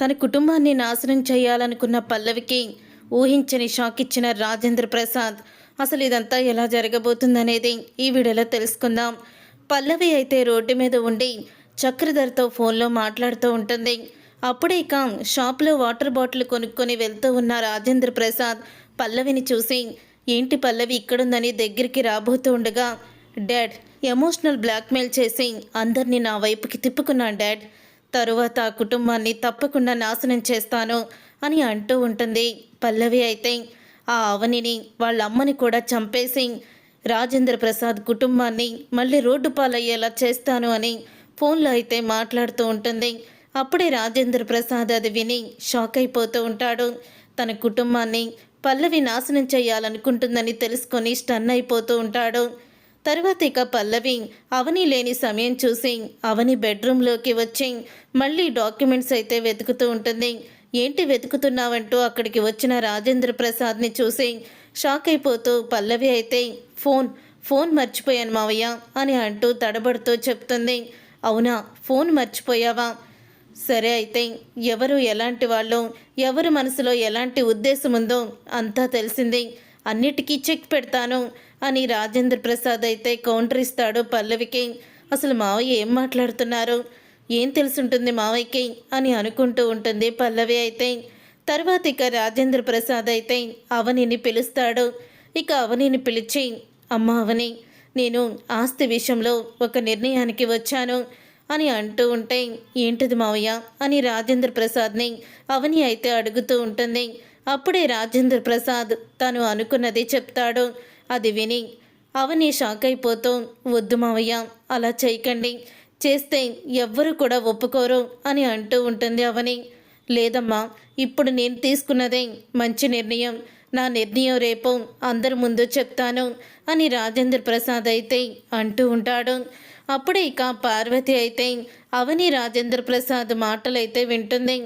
తన కుటుంబాన్ని నాశనం చేయాలనుకున్న పల్లవికి ఊహించని షాక్ ఇచ్చిన రాజేంద్ర ప్రసాద్. అసలు ఇదంతా ఎలా జరగబోతుందనేది ఈ వీడియోలో తెలుసుకుందాం. పల్లవి అయితే రోడ్డు మీద ఉండి చక్రధర్తో ఫోన్లో మాట్లాడుతూ ఉంటుంది. అప్పుడే ఇక షాప్లో వాటర్ బాటిల్ కొనుక్కొని వెళ్తూ ఉన్న రాజేంద్ర ప్రసాద్ పల్లవిని చూసి, ఏంటి పల్లవి ఇక్కడుందని దగ్గరికి రాబోతూ ఉండగా, డాడ్, ఎమోషనల్ బ్లాక్మెయిల్ చేసి అందరినీ నా వైపుకి తిప్పుకున్నాను డాడ్, తరువాత ఆ కుటుంబాన్ని తప్పకుండా నాశనం చేస్తాను అని అంటూ ఉంటుంది. పల్లవి అయితే ఆ అవనిని వాళ్ళ అమ్మని కూడా చంపేసి రాజేంద్ర ప్రసాద్ కుటుంబాన్ని మళ్ళీ రోడ్డు పాలయ్యేలా చేస్తాను అని ఫోన్లో అయితే మాట్లాడుతూ ఉంటుంది. అప్పుడే రాజేంద్ర ప్రసాద్ అది విని షాక్ అయిపోతూ ఉంటాడు. తన కుటుంబాన్ని పల్లవి నాశనం చేయాలనుకుంటుందని తెలుసుకొని స్టన్ అయిపోతూ ఉంటాడు. తర్వాత ఇక పల్లవి అవని లేని సమయం చూసి అవని బెడ్రూమ్లోకి వచ్చి మళ్ళీ డాక్యుమెంట్స్ అయితే వెతుకుతూ ఉంటుంది. ఏంటి వెతుకుతున్నావంటూ అక్కడికి వచ్చిన రాజేంద్ర ప్రసాద్ని చూసి షాక్ అయిపోతూ పల్లవి అయితే ఫోన్ మర్చిపోయాను మావయ్య అని అంటూ తడబడుతూ చెప్తుంది. అవునా, ఫోన్ మర్చిపోయావా? సరే అయితే ఎవరు ఎలాంటి వాళ్ళు, ఎవరి మనసులో ఎలాంటి ఉద్దేశం ఉందో అంతా తెలిసింది, అన్నిటికీ చెక్ పెడతాను అని రాజేంద్ర ప్రసాద్ అయితే కౌంటర్ ఇస్తాడు పల్లవికి. అసలు మావయ్య ఏం మాట్లాడుతున్నారు, ఏం తెలుసుంటుంది మావయ్యకి అని అనుకుంటూ ఉంటుంది పల్లవి అయితే. తర్వాత ఇక రాజేంద్ర ప్రసాద్ అయితే అవనిని పిలుస్తాడు. ఇక అవనిని పిలిచి, అమ్మ అవని, నేను ఆస్తి విషయంలో ఒక నిర్ణయానికి వచ్చాను అని అంటూ ఉంటే, ఏంటిది మావయ్య అని రాజేంద్ర ప్రసాద్ని అవని అయితే అడుగుతూ ఉంటుంది. అప్పుడే రాజేంద్ర ప్రసాద్ తను అనుకున్నది చెప్తాడు. అది విని అవని షాక్ అయిపోతూ, వద్దు మావయ్య, అలా చేయకండి, చేస్తే ఎవ్వరూ కూడా ఒప్పుకోరు అని అంటూ ఉంటుంది అవని. లేదమ్మా, ఇప్పుడు నేను తీసుకున్నదే మంచి నిర్ణయం, నా నిర్ణయం రేపు అందరి ముందు చెప్తాను అని రాజేంద్ర ప్రసాద్ అయితే అంటూ ఉంటాడు. అప్పుడే ఇక పార్వతి అయితే అవని రాజేంద్ర ప్రసాద్ మాటలైతే వింటుంది.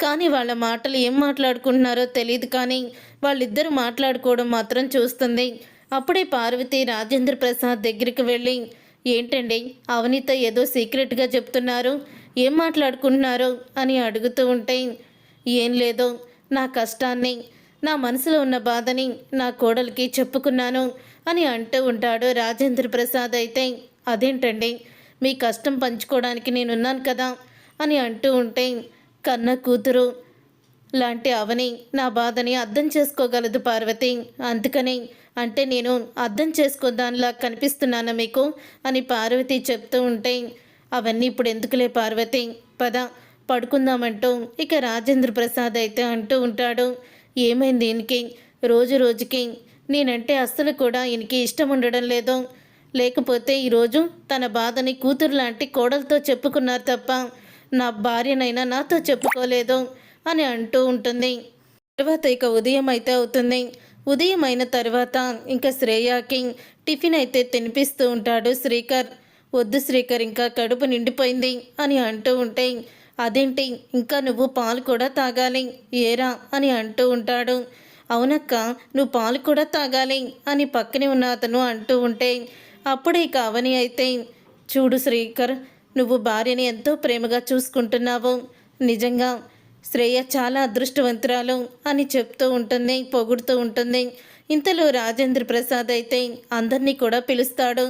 కానీ వాళ్ళ మాటలు ఏం మాట్లాడుకుంటున్నారో తెలియదు, కానీ వాళ్ళిద్దరూ మాట్లాడుకోవడం మాత్రం చూస్తుంది. అప్పుడే పార్వతి రాజేంద్ర ప్రసాద్ దగ్గరికి వెళ్ళి, ఏంటండి అవనితో ఏదో సీక్రెట్గా చెప్తున్నారు, ఏం మాట్లాడుకుంటున్నారు అని అడుగుతూ ఉంటే, ఏం లేదు, నా కష్టాన్ని, నా మనసులో ఉన్న బాధని నా కోడలికి చెప్పుకున్నాను అని అంటూ ఉంటాడు రాజేంద్ర ప్రసాద్ అయితే. అదేంటండి, మీ కష్టం పంచుకోవడానికి నేనున్నాను కదా అని అంటూ ఉంటే, కన్న కూతురు లాంటి అవని నా బాధని అర్థం చేసుకోగలదు పార్వతి, అందుకని అంటే నేను అర్థం చేసుకోదానిలా కనిపిస్తున్నానా మీకు అని పార్వతి చెప్తూ ఉంటే, అవన్నీ ఇప్పుడు ఎందుకులే పార్వతి, పద పడుకుందామంటూ ఇక రాజేంద్ర ప్రసాద్ అయితే అంటూ ఉంటాడు. ఏమైంది ఈయనకి, రోజు రోజుకి నేనంటే అస్సలు కూడా ఈయనకి ఇష్టం ఉండడం లేదు, లేకపోతే ఈరోజు తన బాధని కూతురు లాంటి కోడలతో చెప్పుకున్నారు తప్ప నా భార్యనైనా నాతో చెప్పుకోలేదు అని అంటూ ఉంటుంది. తర్వాత ఇక ఉదయం అయితే అవుతుంది. ఉదయం అయిన తర్వాత ఇంకా శ్రేయాకి టిఫిన్ అయితే తినిపిస్తూ ఉంటాడు శ్రీకర్. వద్దు శ్రీకర్, ఇంకా కడుపు నిండిపోయింది అని అంటూ ఉంటే, అదేంటి ఇంకా నువ్వు పాలు కూడా తాగాలి ఏరా అని అంటూ ఉంటాడు. అవునక్క, నువ్వు పాలు కూడా తాగాలి అని పక్కనే ఉన్న అతను అంటూ ఉంటే, అప్పుడే ఇక అవని అయితే, చూడు శ్రీకర్, నువ్వు భార్యని ఎంతో ప్రేమగా చూసుకుంటున్నావు, నిజంగా శ్రేయ చాలా అదృష్టవంతురాలు అని చెప్తూ ఉంటుంది, పొగుడుతూ ఉంటుంది. ఇంతలో రాజేంద్ర ప్రసాద్ అయితే అందరినీ కూడా పిలుస్తాడు.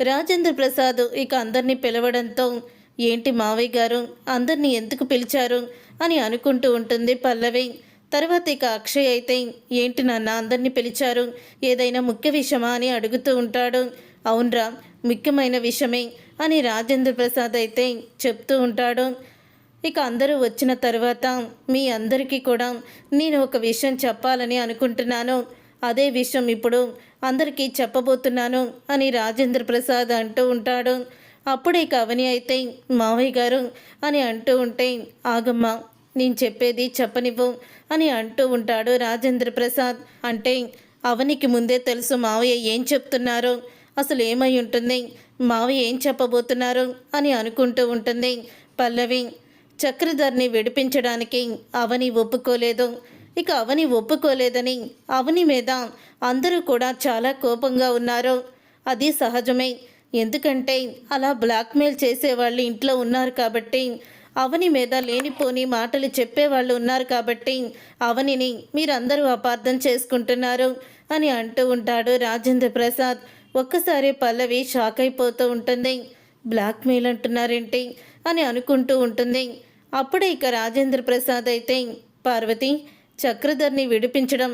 రాజేంద్ర ప్రసాద్ ఇక అందరినీ పిలవడంతో, ఏంటి మావయ్య గారు అందరినీ ఎందుకు పిలిచారు అని అనుకుంటూ ఉంటుంది పల్లవి. తర్వాత ఇక అక్షయ్ అయితే, ఏంటి నాన్న అందరినీ పిలిచారు, ఏదైనా ముఖ్య విషయమా అని అడుగుతూ ఉంటాడు. అవునరా, ముఖ్యమైన విషయమే అని రాజేంద్ర ప్రసాద్ అయితే చెప్తూ ఉంటాడు. ఇక అందరూ వచ్చిన తర్వాత మీ అందరికీ కూడా నేను ఒక విషయం చెప్పాలని అనుకుంటున్నాను, అదే విషయం ఇప్పుడు అందరికీ చెప్పబోతున్నాను అని రాజేంద్ర ప్రసాద్ అంటూ ఉంటాడు. అప్పుడే ఇక అవని అయితే, మావయ్య గారు అని అంటూ ఉంటే, ఆగమ్మా, నేను చెప్పేది చెప్పనివ్వు అని అంటూ ఉంటాడు రాజేంద్ర ప్రసాద్. అంటే అవనికి ముందే తెలుసు మావయ్య ఏం చెప్తున్నారు, అసలు ఏమై ఉంటుంది, మావయ్య ఏం చెప్పబోతున్నారు అని అనుకుంటూ ఉంటుంది పల్లవి. చక్రధర్ని విడిపించడానికి అవని ఒప్పుకోలేదు. ఇక అవని ఒప్పుకోలేదని అవని మీద అందరూ కూడా చాలా కోపంగా ఉన్నారు. అది సహజమే, ఎందుకంటే అలా బ్లాక్మెయిల్ చేసేవాళ్ళు ఇంట్లో ఉన్నారు కాబట్టి అవని మీద లేనిపోని మాటలు చెప్పేవాళ్ళు ఉన్నారు కాబట్టి అవనిని మీరందరూ అపార్థం చేసుకుంటున్నారు అని అంటూ ఉంటాడు రాజేంద్ర ప్రసాద్. ఒక్కసారి పల్లవి షాక్ అయిపోతూ ఉంటుంది. బ్లాక్మెయిల్ అంటున్నారేంటి అని అనుకుంటూ ఉంటుంది. అప్పుడే ఇక రాజేంద్ర ప్రసాద్ అయితే, పార్వతి, చక్రధర్ని విడిపించడం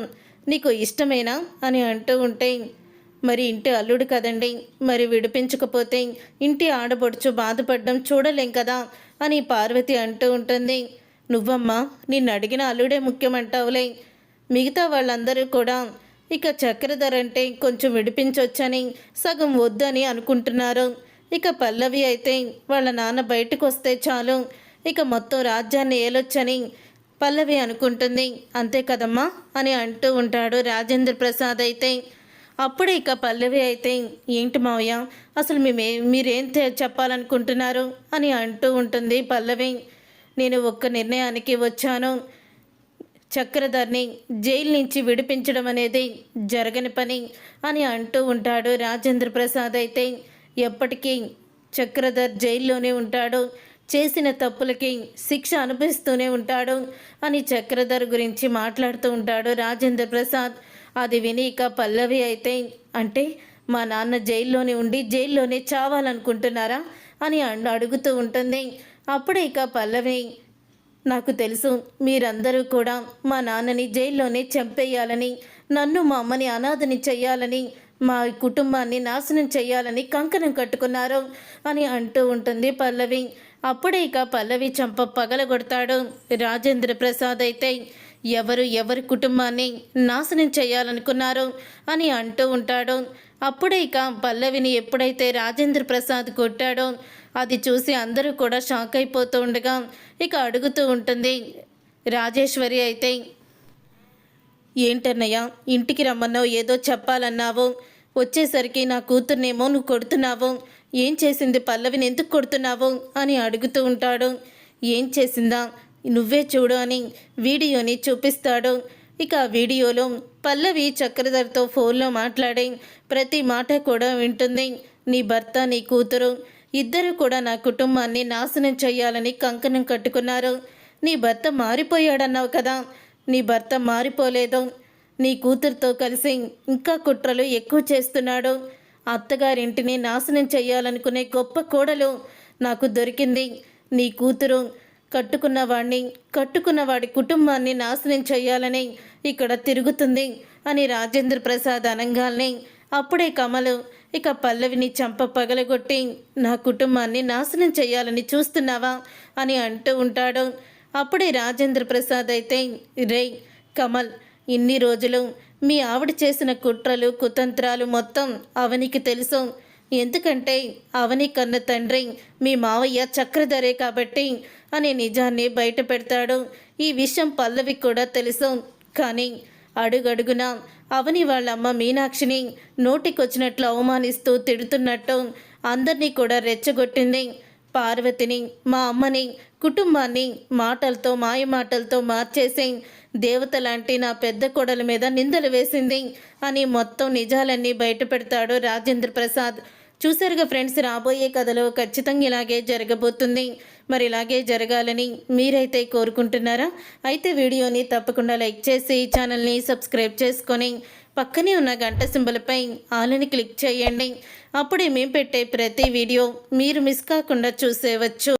నీకు ఇష్టమేనా అని అంటూ ఉంటే, మరి ఇంటి అల్లుడు కదండి, మరి విడిపించకపోతే ఇంటి ఆడబొడుచు బాధపడడం చూడలేం కదా అని పార్వతి అంటూ ఉంటుంది. నువ్వమ్మా నిన్ను అడిగిన అల్లుడే ముఖ్యమంటావులే, మిగతా వాళ్ళందరూ కూడా ఇక చక్రధర్ అంటే కొంచెం విడిపించొచ్చని సగం వద్దని అనుకుంటున్నారు. ఇక పల్లవి అయితే వాళ్ళ నాన్న బయటకు వస్తే చాలు ఇక మొత్తం రాజ్యాన్ని ఏలొచ్చని పల్లవి అనుకుంటుంది. అంతే కదమ్మా అని అంటూ ఉంటాడు రాజేంద్ర ప్రసాద్ అయితే. అప్పుడే ఇక పల్లవి అయితే, ఏంటి మావయ్య అసలు మీరేం చెప్పాలనుకుంటున్నారు అని అంటూ ఉంటుంది పల్లవి. నేను ఒక్క నిర్ణయానికి వచ్చాను, చక్రధర్ని జైలు నుంచి విడిపించడం అనేది జరగని పని అని అంటూ ఉంటాడు రాజేంద్ర ప్రసాద్ అయితే. ఎప్పటికీ చక్రధర్ జైల్లోనే ఉంటాడు, చేసిన తప్పులకి శిక్ష అనుభవిస్తూనే ఉంటాడు అని చక్రధర్ గురించి మాట్లాడుతూ ఉంటాడు రాజేంద్ర ప్రసాద్. అది విని ఇక పల్లవి అయితే, అంటే మా నాన్న జైల్లోనే ఉండి జైల్లోనే చావాలనుకుంటున్నారా అని అడుగుతూ ఉంటుంది. అప్పుడే ఇక పల్లవి, నాకు తెలుసు మీరందరూ కూడా మా నాన్నని జైల్లోనే చంపేయాలని, నన్ను మా అమ్మని అనాథని చెయ్యాలని, మా కుటుంబాన్ని నాశనం చెయ్యాలని కంకణం కట్టుకున్నారు అని అంటూ ఉంటుంది పల్లవి. అప్పుడే ఇక పల్లవి చంప పగలగొడతాడు రాజేంద్ర ప్రసాద్ అయితే. ఎవరి కుటుంబాన్ని నాశనం చేయాలనుకున్నారు అని అంటూ ఉంటాడు. అప్పుడే ఇక పల్లవిని ఎప్పుడైతే రాజేంద్ర ప్రసాద్ కొట్టాడో అది చూసి అందరూ కూడా షాక్ అయిపోతూ ఉండగా ఇక అడుగుతూ ఉంటుంది రాజేశ్వరి అయితే, ఏంటన్నయ్య ఇంటికి రమ్మన్నావు, ఏదో చెప్పాలన్నావు, వచ్చేసరికి నా కూతుర్నేమో నువ్వు కొడుతున్నావు, ఏం చేసింది పల్లవిని ఎందుకు కొడుతున్నావు అని అడుగుతూ ఉంటాడు. ఏం చేసిందా నువ్వే చూడు అని వీడియోని చూపిస్తాడు. ఇక ఆ వీడియోలో పల్లవి చక్రధర్తో ఫోన్లో మాట్లాడే ప్రతి మాట కూడా వింటుంది. నీ భర్త నీ కూతురు ఇద్దరు కూడా నా కుటుంబాన్ని నాశనం చేయాలని కంకణం కట్టుకున్నారు. నీ భర్త మారిపోయాడన్నావు కదా, నీ భర్త మారిపోలేదు, నీ కూతురుతో కలిసి ఇంకా కుట్రలు ఎక్కువ చేస్తున్నాడు. అత్తగారింటిని నాశనం చేయాలనుకునే గొప్ప కోడలు నాకు దొరికింది. నీ కూతురు కట్టుకున్నవాడి కుటుంబాన్ని నాశనం చేయాలని ఇక్కడ తిరుగుతుంది అని రాజేంద్ర ప్రసాద్ అనగానే అప్పుడే కమలు ఇక పల్లవిని చంప పగలగొట్టి నా కుటుంబాన్ని నాశనం చేయాలని చూస్తున్నావా అని అంటూ ఉంటాడు. అప్పుడే రాజేంద్ర ప్రసాద్ అయితే, రే కమల్, ఇన్ని రోజులు మీ ఆవిడ చేసిన కుట్రలు కుతంత్రాలు మొత్తం అవనికి తెలుసు. ఎందుకంటే అవని కన్న తండ్రి మీ మావయ్య చక్రధరే కాబట్టి అనే నిజాన్ని బయట పెడతాడు. ఈ విషయం పల్లవి కూడా తెలుసు. కానీ అడుగడుగునా అవని వాళ్ళమ్మ మీనాక్షిని నోటికొచ్చినట్లు అవమానిస్తూ తిడుతున్నట్టు అందరినీ కూడా రెచ్చగొట్టింది. పార్వతిని, మా అమ్మని, కుటుంబాన్ని మాటలతో మాయమాటలతో మార్చేసి దేవత లాంటి నా పెద్ద కోడల మీద నిందలు వేసింది అని మొత్తం నిజాలన్నీ బయట పెడతాడు రాజేంద్ర ప్రసాద్. చూసారుగా ఫ్రెండ్స్, రాబోయే కథలో ఖచ్చితంగా ఇలాగే జరగబోతుంది. మరి ఇలాగే జరగాలని మీరైతే కోరుకుంటున్నారా? అయితే వీడియోని తప్పకుండా లైక్ చేసి ఛానల్ని సబ్స్క్రైబ్ చేసుకొని పక్కనే ఉన్న గంట సింబల్పై ఆల్ని క్లిక్ చేయండి. అప్పుడే మేము పెట్టే ప్రతి వీడియో మీరు మిస్ కాకుండా చూసేవచ్చు.